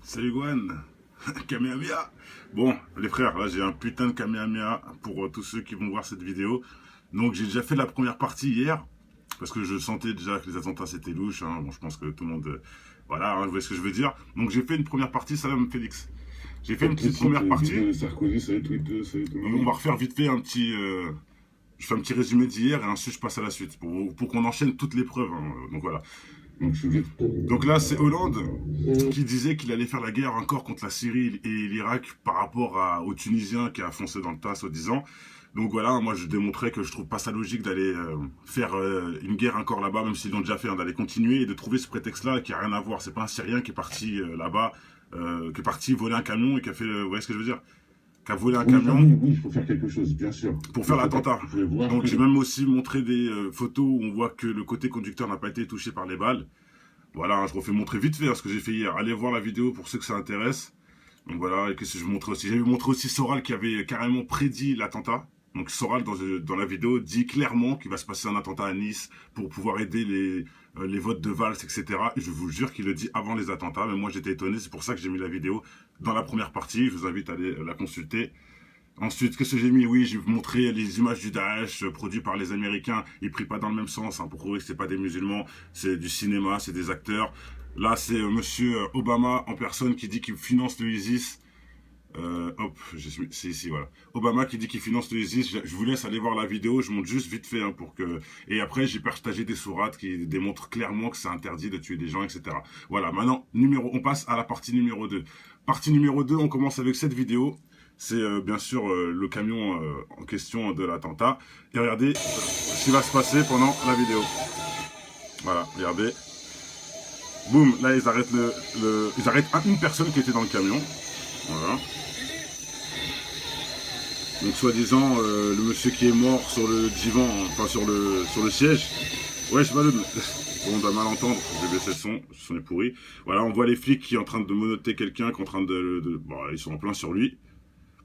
Salut Gwen. Kamehameha. Bon, les frères, là j'ai un putain de Kamehameha pour tous ceux qui vont voir cette vidéo. Donc j'ai déjà fait la première partie hier, parce que je sentais déjà que les attentats c'était louche. Hein. Bon, je pense que tout le monde... voilà, hein, vous voyez ce que je veux dire. Donc j'ai fait une première partie, Salam Félix. J'ai fait une petite première partie. Sarkozy, ça va être Twitter, ça va être... On va refaire vite fait un petit... je fais un petit résumé d'hier et ensuite je passe à la suite, pour qu'on enchaîne toutes les preuves. Hein. Donc voilà. Donc là, c'est Hollande qui disait qu'il allait faire la guerre encore contre la Syrie et l'Irak par rapport aux Tunisiens qui a foncé dans le tas, soi-disant. Donc voilà, moi je démontrais que je trouve pas ça logique d'aller faire une guerre encore là-bas, même s'ils l'ont déjà fait, hein, d'aller continuer et de trouver ce prétexte-là qui a rien à voir. C'est pas un Syrien qui est parti là-bas, qui est parti voler un camion et qui a fait, vous voyez ce que je veux dire, qui a volé un camion. Oui, il faut faire quelque chose, bien sûr. Pour faire l'attentat. Donc j'ai même aussi montré des photos où on voit que le côté conducteur n'a pas été touché par les balles. Voilà, hein, je refais montrer vite fait ce que j'ai fait hier. Allez voir la vidéo pour ceux que ça intéresse. Donc voilà, et que je montrais aussi. J'ai montré aussi Soral qui avait carrément prédit l'attentat. Donc Soral dans la vidéo dit clairement qu'il va se passer un attentat à Nice pour pouvoir aider les votes de Valls, etc. Et je vous jure qu'il le dit avant les attentats. Mais moi j'étais étonné, c'est pour ça que j'ai mis la vidéo dans la première partie. Je vous invite à aller la consulter. Ensuite, qu'est-ce que j'ai mis? Oui, j'ai montré les images du Daesh produits par les Américains. Ils prient pas dans le même sens, hein, pour prouver que c'est pas des musulmans, c'est du cinéma, c'est des acteurs. Là, c'est monsieur Obama en personne qui dit qu'il finance le ISIS. C'est ici, voilà. Obama qui dit qu'il finance le ISIS. Je vous laisse aller voir la vidéo, je montre juste vite fait, hein, pour que... Et après, j'ai partagé des sourates qui démontrent clairement que c'est interdit de tuer des gens, etc. Voilà, maintenant, on passe à la partie numéro 2. Partie numéro 2, on commence avec cette vidéo. C'est bien sûr le camion en question de l'attentat. Et regardez ce qui va se passer pendant la vidéo. Voilà, regardez. Boum, là ils arrêtent ils arrêtent une personne qui était dans le camion. Voilà. Donc soi-disant le monsieur qui est mort sur le divan, enfin sur le siège. Ouais, je sais pas le... Bon, on doit mal entendre, je vais baisser le son est pourri. Voilà, on voit les flics qui sont en train de menotter quelqu'un, qui est en train bon, ils sont en plein sur lui.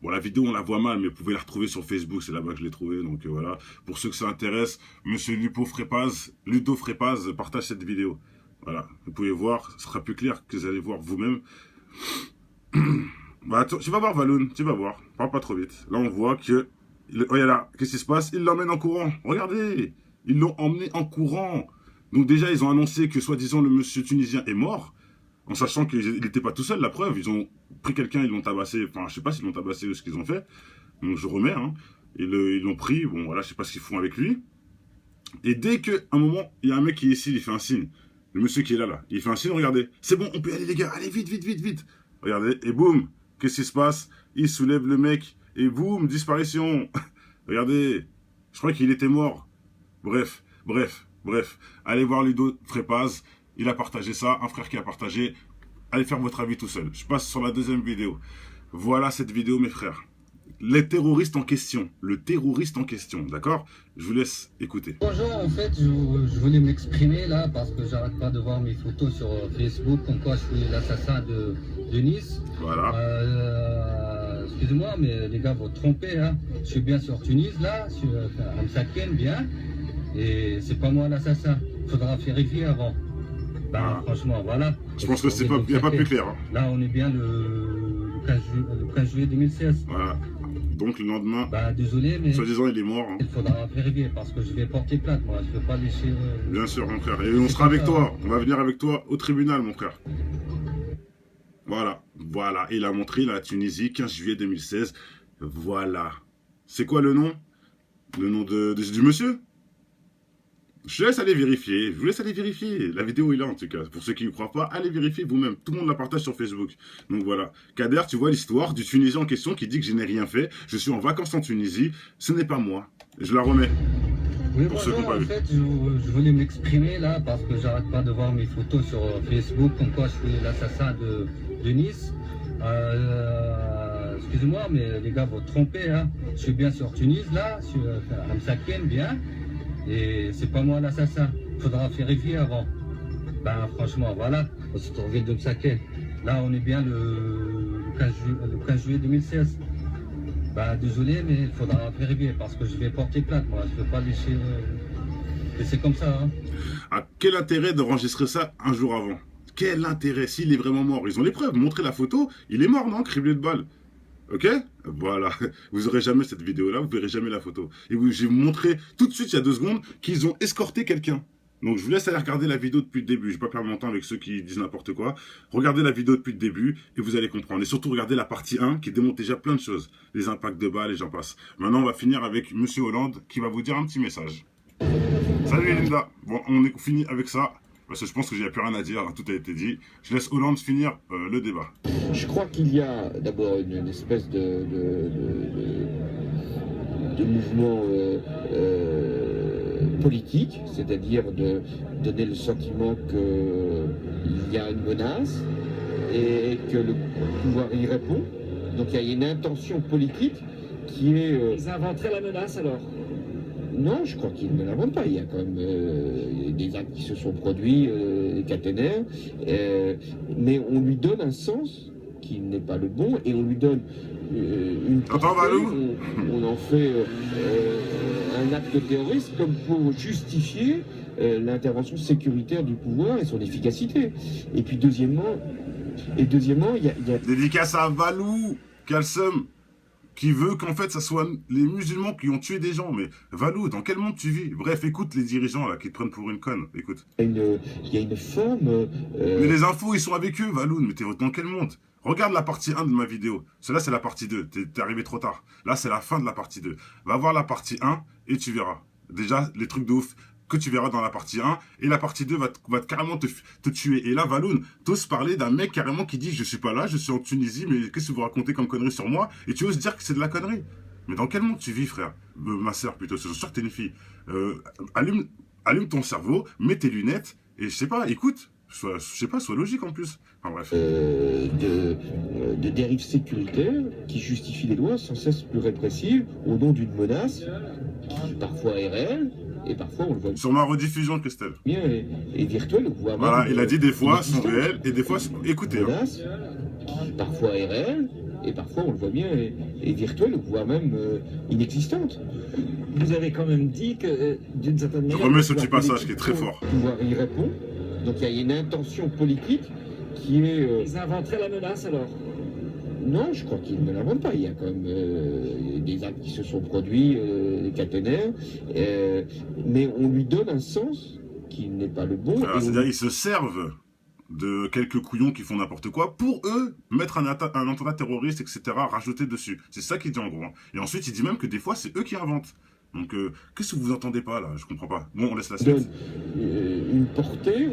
Bon, la vidéo, on la voit mal, mais vous pouvez la retrouver sur Facebook, c'est là-bas que je l'ai trouvée. Donc voilà, pour ceux que ça intéresse, monsieur Ludo Frépaz partage cette vidéo. Voilà, vous pouvez voir, ce sera plus clair que vous allez voir vous-même. Bah, tu vas voir, Valoun, tu vas voir, parle pas trop vite. Là, on voit que... Regarde là, qu'est-ce qui se passe? Ils l'emmènent en courant, regardez, ils l'ont emmené en courant. Donc déjà, ils ont annoncé que, soi-disant, le monsieur tunisien est mort, en sachant qu'il n'était pas tout seul, la preuve, ils ont pris quelqu'un, ils l'ont tabassé, enfin je sais pas s'ils l'ont tabassé ou ce qu'ils ont fait, donc je remets, hein, ils l'ont pris, bon voilà, je sais pas ce qu'ils font avec lui, et dès qu'à un moment, il y a un mec qui est ici, il fait un signe, le monsieur qui est là, il fait un signe, regardez, c'est bon, on peut y aller les gars, allez vite, vite, vite, vite, regardez, et boum, qu'est-ce qui se passe? Il soulève le mec, et boum, disparition, regardez, je crois qu'il était mort, bref, allez voir Ludo Frépaz. Il a partagé ça, un frère qui a partagé. Allez faire votre avis tout seul. Je passe sur la deuxième vidéo. Voilà cette vidéo, mes frères. Les terroristes en question. Le terroriste en question, d'accord? Je vous laisse écouter. Bonjour, en fait, je voulais m'exprimer là parce que j'arrête pas de voir mes photos sur Facebook comme quoi je suis l'assassin de Nice. Voilà. Excusez-moi, mais les gars, vous trompez. Hein. Je suis bien sur Tunis là, sur Amsaken, bien. Et c'est pas moi l'assassin. Faudra vérifier avant. Ben, franchement, voilà. Je pense que c'est pas, y a pas plus clair. Hein. Là, on est bien le 15 juillet 2016. Voilà. Donc le lendemain, bah, désolé, mais soi-disant il est mort. Hein. Il faudra vérifier parce que je vais porter plainte, moi. Je ne peux pas laisser... Bien sûr, mon frère. Et on sera avec toi. On va venir avec toi au tribunal, mon frère. Voilà. Voilà. Il a montré la Tunisie, 15 juillet 2016. Voilà. C'est quoi le nom? Le nom du monsieur? Je laisse aller vérifier, je vous laisse aller vérifier. La vidéo est là en tout cas. Pour ceux qui ne croient pas, allez vérifier vous-même. Tout le monde la partage sur Facebook. Donc voilà. Kader, tu vois l'histoire du Tunisien en question qui dit que je n'ai rien fait. Je suis en vacances en Tunisie. Ce n'est pas moi. Je la remets. Oui, bonjour, en fait, je voulais m'exprimer là parce que j'arrête pas de voir mes photos sur Facebook comme quoi je suis l'assassin de Nice. Excusez-moi, mais les gars, vous trompez. Hein. Je suis bien sur Tunis là, sur Amsaken, bien. Et c'est pas moi l'assassin. Faudra vérifier avant. Ben franchement, voilà. On se trouve de Msaken. Là, on est bien le 15 juillet 2016. Ben désolé, mais il faudra vérifier parce que je vais porter plainte, moi. Je ne peux pas laisser comme ça. Hein. À quel intérêt d'enregistrer ça un jour avant? Quel intérêt? S'il est vraiment mort, ils ont les preuves. Montrez la photo, il est mort, non? Criblé de balles. Ok? Voilà. Vous aurez jamais cette vidéo-là, vous verrez jamais la photo. Et je vais vous montrer tout de suite, il y a 2 secondes, qu'ils ont escorté quelqu'un. Donc je vous laisse aller regarder la vidéo depuis le début. Je ne vais pas perdre mon temps avec ceux qui disent n'importe quoi. Regardez la vidéo depuis le début et vous allez comprendre. Et surtout regardez la partie 1 qui démontre déjà plein de choses. Les impacts de balles et j'en passe. Maintenant on va finir avec Monsieur Hollande qui va vous dire un petit message. Salut Linda. Bon, on est fini avec ça. Parce que je pense que j'ai plus rien à dire, tout a été dit. Je laisse Hollande finir le débat. Je crois qu'il y a d'abord une espèce de mouvement politique, c'est-à-dire de donner le sentiment qu'il y a une menace et que le pouvoir y répond. Donc il y a une intention politique qui est... Ils inventeraient la menace alors? Non, je crois qu'ils ne l'inventent pas. Il y a quand même des actes qui se sont produits, caténaires, mais on lui donne un sens qui n'est pas le bon et on lui donne une portée, on en fait un acte terroriste comme pour justifier l'intervention sécuritaire du pouvoir et son efficacité. Et puis deuxièmement, il y a... Dédicace à Valou, Kalsum, qui veut qu'en fait, ça soit les musulmans qui ont tué des gens. Mais Valou, dans quel monde tu vis? Bref, écoute les dirigeants là qui te prennent pour une conne. Écoute. Il y a une forme... Mais les infos, ils sont avec eux, Valou. Mais t'es dans quel monde? Regarde la partie 1 de ma vidéo. Celle-là, c'est la partie 2. T'es arrivé trop tard. Là, c'est la fin de la partie 2. Va voir la partie 1 et tu verras. Déjà, les trucs de ouf que tu verras dans la partie 1. Et la partie 2 va carrément te tuer. Et là, Valoun, t'oses parler d'un mec carrément qui dit « Je suis pas là, je suis en Tunisie, mais qu'est-ce que vous racontez comme connerie sur moi ?» Et tu oses dire que c'est de la connerie. Mais dans quel monde tu vis, frère? Ma soeur, plutôt. Je suis sûr que t'es une fille. Allume ton cerveau, mets tes lunettes et je sais pas, écoute. Sois logique en plus. Enfin bref. De dérives sécuritaires qui justifient des lois sans cesse plus répressives au nom d'une menace qui parfois est réelle et parfois on le voit sur ma rediffusion, Christelle. Bien et virtuelle, voire voilà, il a dit des fois sont réelles et des fois sont... Écoutez. Menace qui parfois est réelle et parfois on le voit bien et virtuelle, voire même inexistante. Vous avez quand même dit que d'une certaine manière... Je remets ce petit passage qui est très fort. Le pouvoir y répond. Donc il y a une intention politique qui est... Ils inventeraient la menace alors? Non, je crois qu'ils ne l'inventent pas. Il y a quand même des actes qui se sont produits, caténaires, mais on lui donne un sens qui n'est pas le bon. C'est-à-dire ils se servent de quelques couillons qui font n'importe quoi pour eux mettre un attentat terroriste, etc., rajouter dessus. C'est ça qu'il dit en gros. Et ensuite, il dit même que des fois, c'est eux qui inventent. Donc, qu'est-ce que vous entendez pas, là? Je comprends pas. Bon, on laisse la suite. Une portée,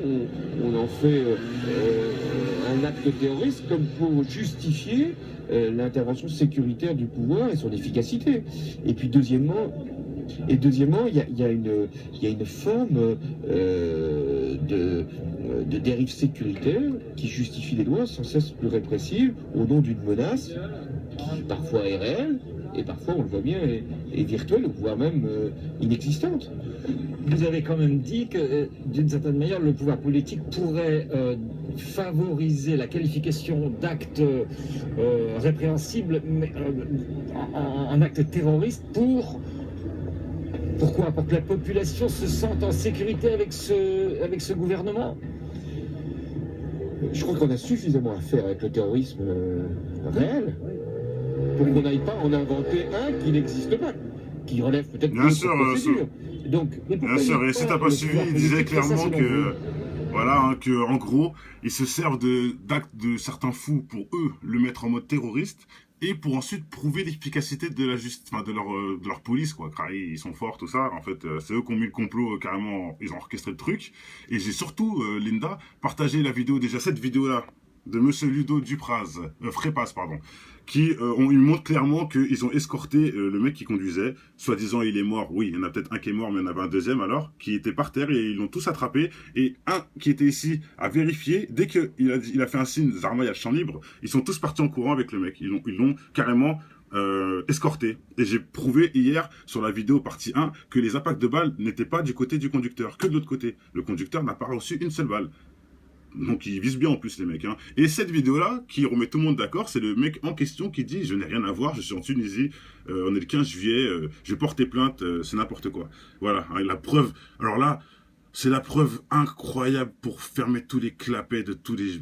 on en fait un acte terroriste comme pour justifier l'intervention sécuritaire du pouvoir et son efficacité. Et puis, deuxièmement, il y a une forme de dérive sécuritaire qui justifie des lois sans cesse plus répressives au nom d'une menace qui parfois est réelle et parfois on le voit bien est virtuelle, voire même inexistante. Vous avez quand même dit que d'une certaine manière le pouvoir politique pourrait favoriser la qualification d'actes répréhensibles mais, en actes terroristes pourquoi? Pour que la population se sente en sécurité avec ce gouvernement? Je crois qu'on a suffisamment à faire avec le terrorisme réel pour qu'on n'aille pas en inventer un qui n'existe pas, qui relève peut-être bien sûr, donc, bien sûr, et si t'as pas suivi, il disait clairement que, voilà, hein, que en gros, ils se servent d'actes de certains fous pour eux le mettre en mode terroriste et pour ensuite prouver l'efficacité de la justice, enfin de leur police, quoi. Car ils sont forts, tout ça. En fait, c'est eux qui ont mis le complot carrément, ils ont orchestré le truc. Et j'ai surtout, Linda, partagé la vidéo, déjà cette vidéo-là, de Monsieur Ludo Frépas, pardon, qui il montre clairement qu'ils ont escorté le mec qui conduisait, soi-disant il est mort, oui, il y en a peut-être un qui est mort, mais il y en avait un deuxième alors, qui était par terre et ils l'ont tous attrapé, et un qui était ici a vérifié, dès qu'il a fait un signe, Zarma, il y a le champ libre, ils sont tous partis en courant avec le mec, ils l'ont carrément escorté. Et j'ai prouvé hier sur la vidéo partie 1 que les impacts de balles n'étaient pas du côté du conducteur, que de l'autre côté. Le conducteur n'a pas reçu une seule balle. Donc ils visent bien en plus les mecs. Hein. Et cette vidéo-là, qui remet tout le monde d'accord, c'est le mec en question qui dit « Je n'ai rien à voir, je suis en Tunisie, on est le 15 juillet, je vais porter plainte, c'est n'importe quoi. » Voilà, hein, la preuve. Alors là, c'est la preuve incroyable pour fermer tous les clapets de tous les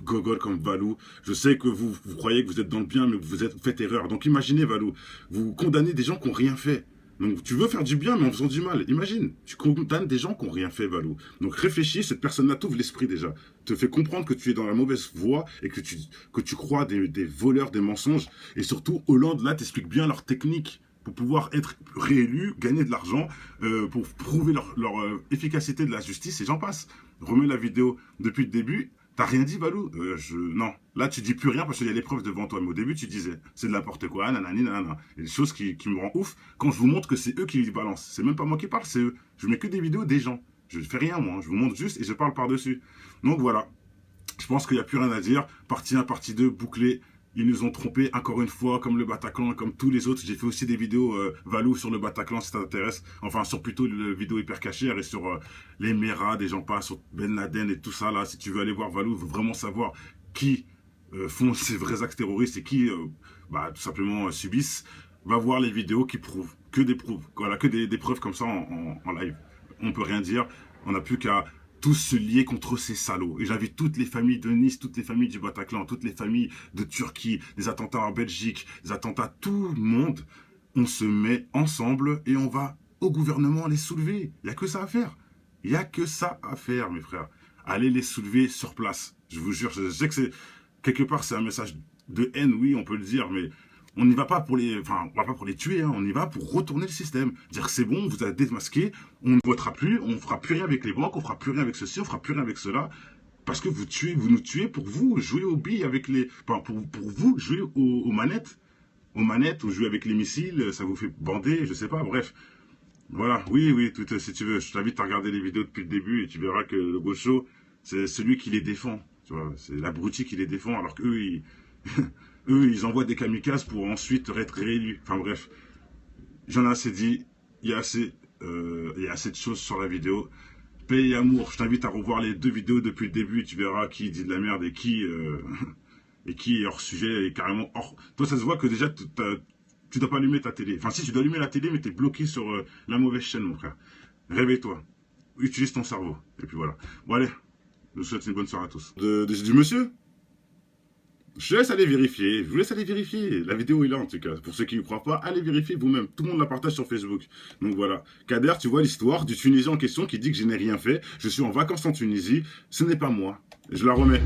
gogoles comme Valou. Je sais que vous croyez que vous êtes dans le bien, mais vous faites erreur. Donc imaginez, Valou, vous condamnez des gens qui n'ont rien fait. Donc tu veux faire du bien, mais en faisant du mal. Imagine, tu condamnes des gens qui n'ont rien fait, Valou. Donc réfléchis, cette personne-là t'ouvre l'esprit déjà. Te fait comprendre que tu es dans la mauvaise voie et que tu crois des voleurs, des mensonges. Et surtout, Hollande, là, t'explique bien leur technique pour pouvoir être réélus, gagner de l'argent, pour prouver leur efficacité de la justice, et j'en passe. Remets la vidéo depuis le début. T'as rien dit, Valou? Non. Là, tu dis plus rien parce qu'il y a les preuves devant toi. Mais au début, tu disais, c'est de n'importe quoi, nanani, nanana. Il y a des choses qui me rendent ouf quand je vous montre que c'est eux qui balancent. C'est même pas moi qui parle, c'est eux. Je mets que des vidéos des gens. Je ne fais rien, moi. Je vous montre juste et je parle par-dessus. Donc voilà. Je pense qu'il n'y a plus rien à dire. Partie 1, partie 2, bouclé. Ils nous ont trompés encore une fois, comme le Bataclan, comme tous les autres. J'ai fait aussi des vidéos Valou sur le Bataclan, si ça t'intéresse. Enfin, sur plutôt le vidéo hyper cachée et sur les Merad et j'en passe, sur Ben Laden et tout ça. Là, si tu veux aller voir Valou, veux vraiment savoir qui font ces vrais actes terroristes et qui, tout simplement, subissent, va voir les vidéos qui prouvent, que des preuves. Voilà, que des preuves comme ça en live. On peut rien dire, on n'a plus qu'à tous se lier contre ces salauds. Et j'invite toutes les familles de Nice, toutes les familles du Bataclan, toutes les familles de Turquie, des attentats en Belgique, des attentats, tout le monde. On se met ensemble et on va au gouvernement les soulever. Il n'y a que ça à faire. Il n'y a que ça à faire, mes frères. Allez les soulever sur place. Je vous jure, je sais que c'est quelque part c'est un message de haine, oui, on peut le dire, mais on n'y va pas pour les, on va pas pour les tuer, hein, on y va pour retourner le système. Dire c'est bon, vous avez démasqué, on ne votera plus, on ne fera plus rien avec les banques, on ne fera plus rien avec ceci, on ne fera plus rien avec cela. Parce que vous nous tuez pour vous jouer aux billes avec les, pour vous jouer aux manettes, ou jouer avec les missiles, ça vous fait bander, je sais pas, bref. Voilà, oui, tout, si tu veux, je t'invite à regarder les vidéos depuis le début et tu verras que le gaucho, c'est celui qui les défend, tu vois, c'est l'abruti qui les défend, alors qu'eux, ils envoient des kamikazes pour ensuite être réélus. Enfin bref, j'en ai assez dit, il y a assez de choses sur la vidéo. Paix et amour, je t'invite à revoir les 2 vidéos depuis le début, tu verras qui dit de la merde et qui est hors sujet et carrément hors... Toi, ça se voit que déjà, tu dois pas allumer ta télé. Enfin si, tu dois allumer la télé, mais tu es bloqué sur la mauvaise chaîne, mon frère. Réveille-toi, utilise ton cerveau. Et puis voilà. Bon allez, je vous souhaite une bonne soirée à tous. Du monsieur ? Je laisse aller vérifier, je vous laisse aller vérifier. La vidéo est là en tout cas. Pour ceux qui ne croient pas, allez vérifier vous-même. Tout le monde la partage sur Facebook. Donc voilà. Kader, tu vois l'histoire du Tunisien en question qui dit que je n'ai rien fait. Je suis en vacances en Tunisie. Ce n'est pas moi. Je la remets.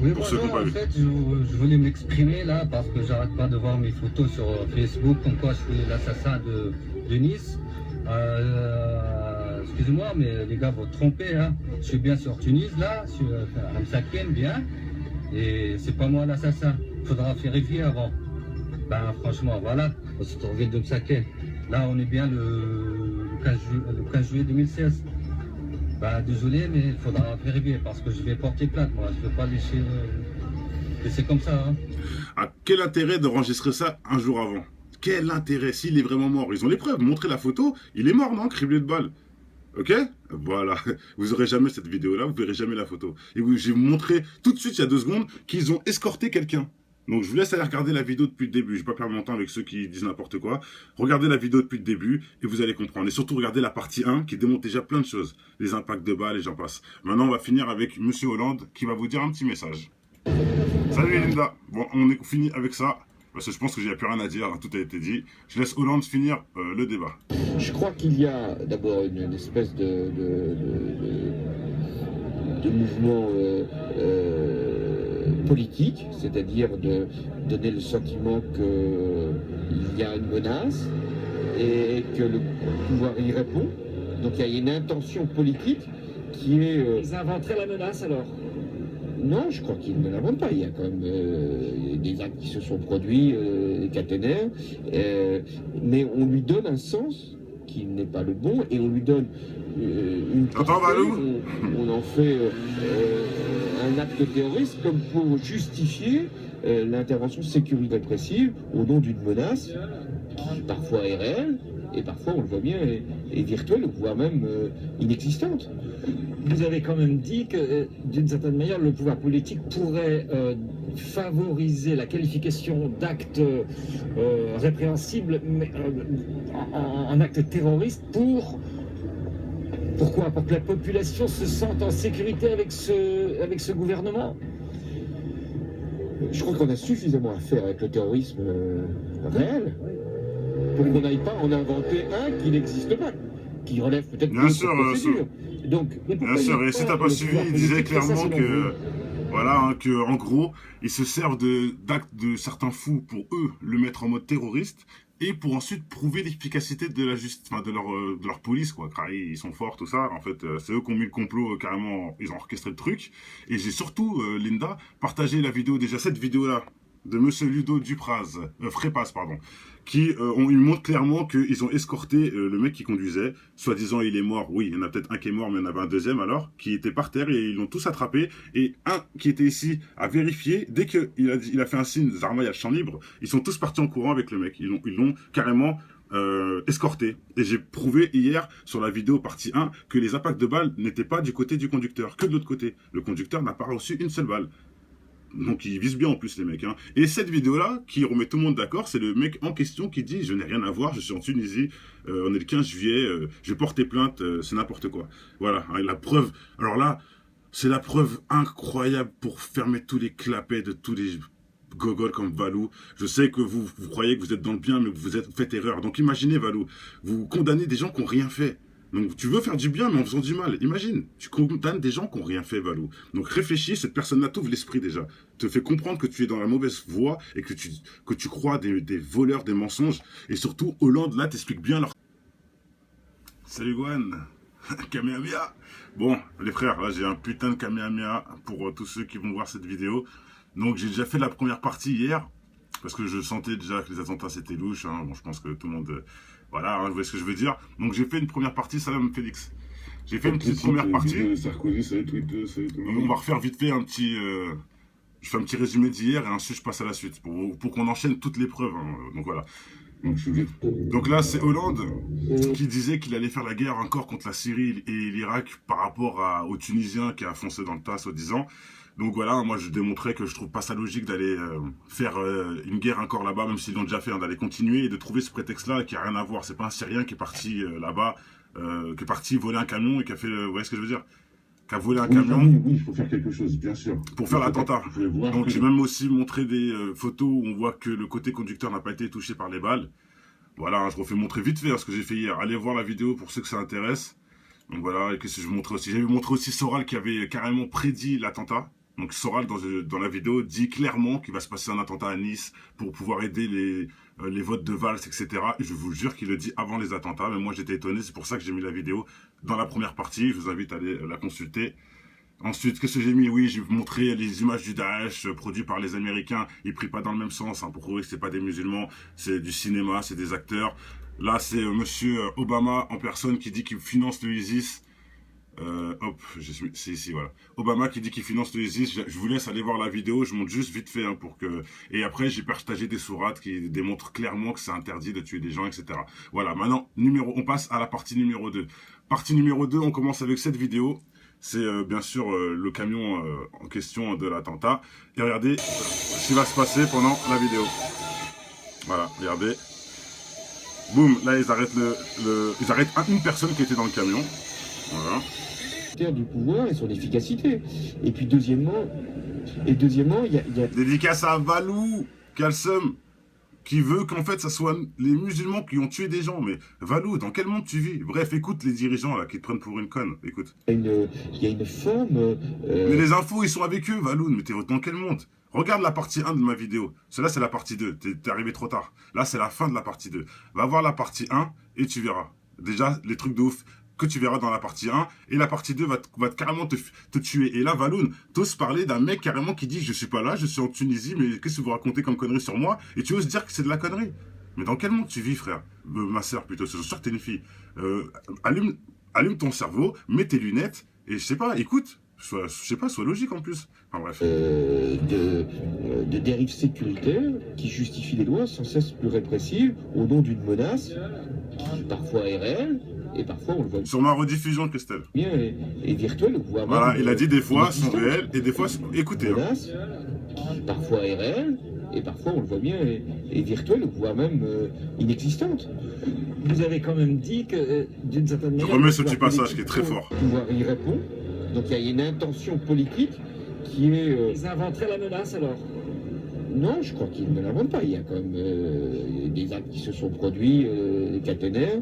Oui, moi, en fait, je voulais m'exprimer là parce que j'arrête pas de voir mes photos sur Facebook comme quoi je suis l'assassin de Nice. Excusez-moi, mais les gars, vous trompez. Hein. Je suis bien sur Tunis là, sur Hamsaken, bien. Et c'est pas moi l'assassin. Faudra vérifier avant. Ben franchement, voilà, on se trouve de Msaken. Là, on est bien le 15 juillet 2016. Ben désolé, mais il faudra vérifier parce que je vais porter plainte, moi. Je ne peux pas laisser comme ça. Hein. À quel intérêt d'enregistrer ça un jour avant? Quel intérêt s'il est vraiment mort? Ils ont les preuves. Montrez la photo. Il est mort, non? Criblé de balles. Ok? Voilà. Vous aurez jamais cette vidéo-là, vous verrez jamais la photo. Et je vais vous montrer tout de suite, il y a 2 secondes, qu'ils ont escorté quelqu'un. Donc je vous laisse aller regarder la vidéo depuis le début. Je ne vais pas perdre mon temps avec ceux qui disent n'importe quoi. Regardez la vidéo depuis le début et vous allez comprendre. Et surtout, regardez la partie 1 qui démontre déjà plein de choses. Les impacts de balles et j'en passe. Maintenant, on va finir avec Monsieur Hollande qui va vous dire un petit message. Salut Linda. Bon, on est fini avec ça. Parce que je pense que j'ai plus rien à dire, tout a été dit. Je laisse Hollande finir le débat. Je crois qu'il y a d'abord une espèce de mouvement politique, c'est-à-dire de donner le sentiment qu'il y a une menace et que le pouvoir y répond. Donc il y a une intention politique qui est... Ils inventeraient la menace alors? Non, je crois qu'ils ne l'inventent pas. Il y a quand même des actes qui se sont produits, caténaires, mais on lui donne un sens qui n'est pas le bon, et on lui donne une portée, on en fait un acte terroriste comme pour justifier l'intervention sécuritaire répressive au nom d'une menace qui parfois est réelle, et parfois, on le voit bien, est virtuelle, voire même inexistante. Vous avez quand même dit que, d'une certaine manière, le pouvoir politique pourrait favoriser la qualification d'actes répréhensibles mais, en actes terroristes pour Pourquoi? Pour que la population se sente en sécurité avec ce gouvernement? Je crois qu'on a suffisamment à faire avec le terrorisme réel pour qu'on n'aille pas en inventer un qui n'existe pas, qui relève peut-être Bien sûr, Donc, bien sûr, et si t'as pas suivi, il disait clairement que, voilà, hein, que en gros, ils se servent d'actes de certains fous pour eux le mettre en mode terroriste et pour ensuite prouver l'efficacité de la justice, enfin de leur police, quoi. Car ils sont forts, tout ça. En fait, c'est eux qui ont mis le complot carrément, ils ont orchestré le truc. Et j'ai surtout, Linda, partagé la vidéo, déjà cette vidéo-là, de Monsieur Ludo Dupraz, Frépas, pardon, qui il montre clairement qu'ils ont escorté le mec qui conduisait, soi-disant il est mort, oui, il y en a peut-être un qui est mort, mais il y en avait un deuxième alors, qui était par terre et ils l'ont tous attrapé, et un qui était ici a vérifié, dès qu'il a fait un signe, Zarma, il y a le champ libre, ils sont tous partis en courant avec le mec, ils l'ont carrément escorté. Et j'ai prouvé hier sur la vidéo partie 1 que les impacts de balles n'étaient pas du côté du conducteur, que de l'autre côté. Le conducteur n'a pas reçu une seule balle. Donc ils visent bien en plus les mecs. Hein. Et cette vidéo-là, qui remet tout le monde d'accord, c'est le mec en question qui dit « Je n'ai rien à voir, je suis en Tunisie, on est le 15 juillet, je porte plainte, c'est n'importe quoi. » Voilà, hein, la preuve. Alors là, c'est la preuve incroyable pour fermer tous les clapets de tous les gogoles comme Valou. Je sais que vous croyez que vous êtes dans le bien, mais vous faites erreur. Donc imaginez Valou, vous condamnez des gens qui n'ont rien fait. Donc tu veux faire du bien, mais en faisant du mal. Imagine, tu condamnes des gens qui n'ont rien fait, Valou. Donc réfléchis, cette personne-là t'ouvre l'esprit déjà. Te fait comprendre que tu es dans la mauvaise voie et que tu crois des voleurs, des mensonges. Et surtout, Hollande, là, t'explique bien leur... Salut Gwen. Kamehameha. Bon, les frères, là, j'ai un putain de Kamehameha pour tous ceux qui vont voir cette vidéo. Donc j'ai déjà fait la première partie hier, parce que je sentais déjà que les attentats c'était louche. Hein. Bon, je pense que tout le monde... Voilà, hein, vous voyez ce que je veux dire. Donc j'ai fait une première partie, Salam Félix. J'ai fait une petite première partie. Sarkozy, On va refaire vite fait un petit... je fais un petit résumé d'hier et ensuite je passe à la suite, pour qu'on enchaîne toutes les preuves. Hein. Donc voilà. Donc là, c'est Hollande qui disait qu'il allait faire la guerre encore contre la Syrie et l'Irak par rapport aux Tunisiens qui a foncé dans le tas, soi-disant. Donc voilà, moi je démontrais que je trouve pas ça logique d'aller faire une guerre encore là-bas, même s'ils l'ont déjà fait, hein, d'aller continuer et de trouver ce prétexte-là qui a rien à voir. C'est pas un Syrien qui est parti là-bas, qui est parti voler un camion et qui a fait, vous voyez ce que je veux dire, qui a volé un camion. Oui, il faut faire quelque chose, bien sûr. Pour faire l'attentat. Donc j'ai même aussi montré des photos où on voit que le côté conducteur n'a pas été touché par les balles. Voilà, hein, je refais montrer vite fait hein, ce que j'ai fait hier. Allez voir la vidéo pour ceux que ça intéresse. Donc voilà, et que je montrais aussi. J'avais montré aussi Soral qui avait carrément prédit l'attentat. Donc Soral, dans la vidéo, dit clairement qu'il va se passer un attentat à Nice pour pouvoir aider les votes de Valls, etc. Et je vous jure qu'il le dit avant les attentats. Mais moi, j'étais étonné. C'est pour ça que j'ai mis la vidéo dans la première partie. Je vous invite à aller la consulter. Ensuite, qu'est-ce que j'ai mis? Oui, j'ai montré les images du Daesh produits par les Américains. Ils prient pas dans le même sens hein, pour prouver que c'est pas des musulmans. C'est du cinéma, c'est des acteurs. Là, c'est monsieur Obama en personne qui dit qu'il finance le ISIS. C'est ici, voilà. Obama qui dit qu'il finance le ISIS. Je vous laisse aller voir la vidéo. Je montre juste vite fait hein, pour que. Et après, j'ai partagé des sourates qui démontrent clairement que c'est interdit de tuer des gens, etc. Voilà. Maintenant, on passe à la partie numéro 2. Partie numéro 2, on commence avec cette vidéo. C'est bien sûr le camion en question de l'attentat. Et regardez ce qui va se passer pendant la vidéo. Voilà, regardez. Boum, là ils arrêtent ils arrêtent une personne qui était dans le camion. Voilà. Du pouvoir et son efficacité. Et puis deuxièmement, il y a... Dédicace à Valou, Kalsum, qui veut qu'en fait ça soit les musulmans qui ont tué des gens. Mais Valou, dans quel monde tu vis? Bref, écoute les dirigeants là qui te prennent pour une conne. Écoute. Il y a une forme... Mais les infos ils sont avec eux, Valou. Mais t'es dans quel monde? Regarde la partie 1 de ma vidéo. Celle-là, c'est la partie 2. T'es arrivé trop tard. Là, c'est la fin de la partie 2. Va voir la partie 1 et tu verras. Déjà, les trucs de ouf que tu verras dans la partie 1. Et la partie 2 va carrément te tuer. Et là, Valoun, t'oses parler d'un mec carrément qui dit « Je suis pas là, je suis en Tunisie, mais qu'est-ce que vous racontez comme connerie sur moi ?» Et tu oses dire que c'est de la connerie. Mais dans quel monde tu vis, frère? Ma soeur, plutôt. Je suis sûr que t'es une fille. Allume ton cerveau, mets tes lunettes et je sais pas, écoute. Je sais pas, sois logique en plus. Enfin bref. De dérives sécuritaires qui justifient des lois sans cesse plus répressives au nom d'une menace qui parfois est réelle, et parfois on le voit Sur ma rediffusion, Christelle. bien et virtuel, voire Voilà, même, il a dit des fois sont inexistante. réels et des fois sont... Écoutez, hein. Menace, qui parfois est réelle, et parfois on le voit bien, est virtuelle, voire même inexistante. Vous avez quand même dit que, d'une certaine Je manière... remets le ce petit pouvoir passage qui est très politique fort. Le pouvoir y répond, donc il y a une intention politique qui est... Ils inventeraient la menace alors? Non, je crois qu'ils ne l'inventent pas. Il y a quand même des actes qui se sont produits, caténaires,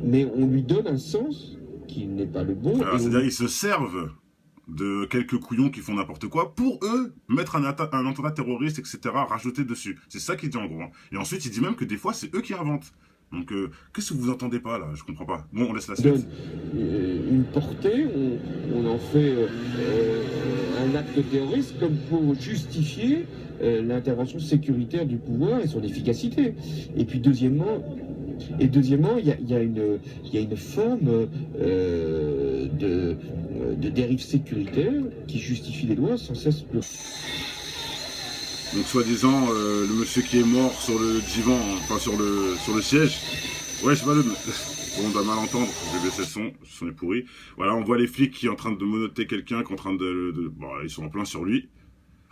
mais on lui donne un sens qui n'est pas le bon. Voilà, et on- c'est-à-dire ils se servent de quelques couillons qui font n'importe quoi pour eux mettre un attentat terroriste, etc., rajouter dessus. C'est ça qu'il dit en gros. Hein. Et ensuite, il dit même que des fois, c'est eux qui inventent. Donc, qu'est-ce que vous entendez pas là? Je comprends pas. Bon, on laisse la donne suite. une portée, on en fait un acte terroriste comme pour justifier l'intervention sécuritaire du pouvoir et son efficacité. Et puis deuxièmement, il y a une forme de dérive sécuritaire qui justifie les lois sans cesse. Donc, soi-disant, le monsieur qui est mort sur le divan, enfin sur le siège. Ouais, je sais pas, on doit mal entendre, j'ai baissé le son est pourri. Voilà, on voit les flics qui sont en train de menotter quelqu'un, qui est en train bon, ils sont en plein sur lui.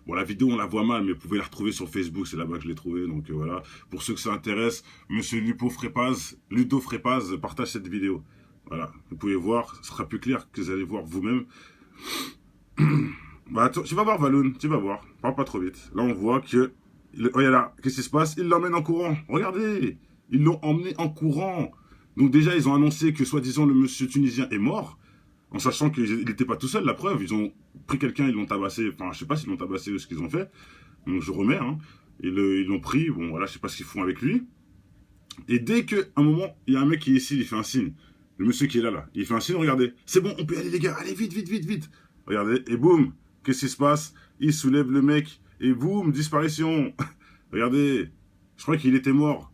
Bon, la vidéo, on la voit mal, mais vous pouvez la retrouver sur Facebook, c'est là-bas que je l'ai trouvée. Donc voilà, pour ceux que ça intéresse, monsieur Ludo Frépaz partage cette vidéo. Voilà, vous pouvez voir, ce sera plus clair que vous allez voir vous-même. Bah, tu vas voir, Valoun, tu vas voir. Parle pas trop vite. Là, on voit que... Regarde là, qu'est-ce qui se passe? Ils l'emmènent en courant. Regardez, ils l'ont emmené en courant. Donc déjà, ils ont annoncé que, soi-disant, le monsieur tunisien est mort, en sachant qu'il n'était pas tout seul, la preuve. Ils ont pris quelqu'un, ils l'ont tabassé. Enfin, je sais pas s'ils l'ont tabassé ou ce qu'ils ont fait. Donc, je remets, hein. Ils l'ont pris. Bon, voilà, je sais pas ce qu'ils font avec lui. Et dès qu'à un moment, il y a un mec qui est ici, il fait un signe. Le monsieur qui est là, il fait un signe, regardez. C'est bon, on peut y aller, les gars. Allez, vite, vite, vite, vite. Regardez, et boum. Qu'est-ce qui se passe? Il soulève le mec, et boum, disparition. Regardez, je crois qu'il était mort.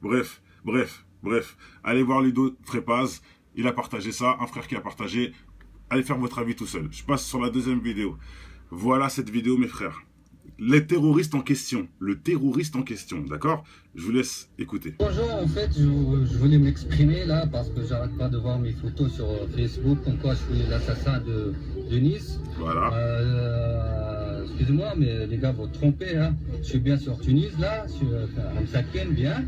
Bref. Allez voir Ludo Frépaz, il a partagé ça, un frère qui a partagé. Allez faire votre avis tout seul. Je passe sur la deuxième vidéo. Voilà cette vidéo, mes frères. Les terroristes en question, le terroriste en question, d'accord? Je vous laisse écouter. Bonjour, en fait, je voulais m'exprimer là parce que j'arrête pas de voir mes photos sur Facebook, comme quoi je suis l'assassin de Nice. Voilà. Excusez-moi, mais les gars, vous trompez, hein. Je suis bien sur Tunis là, sur Hamsaken, bien.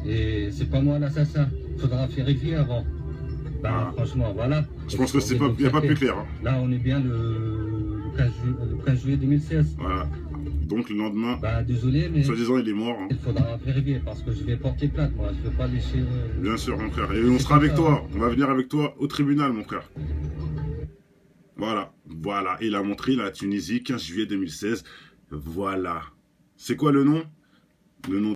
Et c'est pas moi l'assassin. Faudra vérifier avant. Ben, franchement, voilà. Je pense que c'est pas, y a pas plus clair. Hein. Là, on est bien le 15 juillet 2016. Voilà. Donc le lendemain, Ben, désolé, mais soi-disant, il est mort. Hein. il faudra vérifier parce que je vais porter plainte, moi. Je veux pas laisser. Bien sûr, mon frère. Et on sera avec toi. On va venir avec toi au tribunal, mon frère. Voilà. Il a montré la Tunisie, 15 juillet 2016. Voilà. C'est quoi le nom? Le nom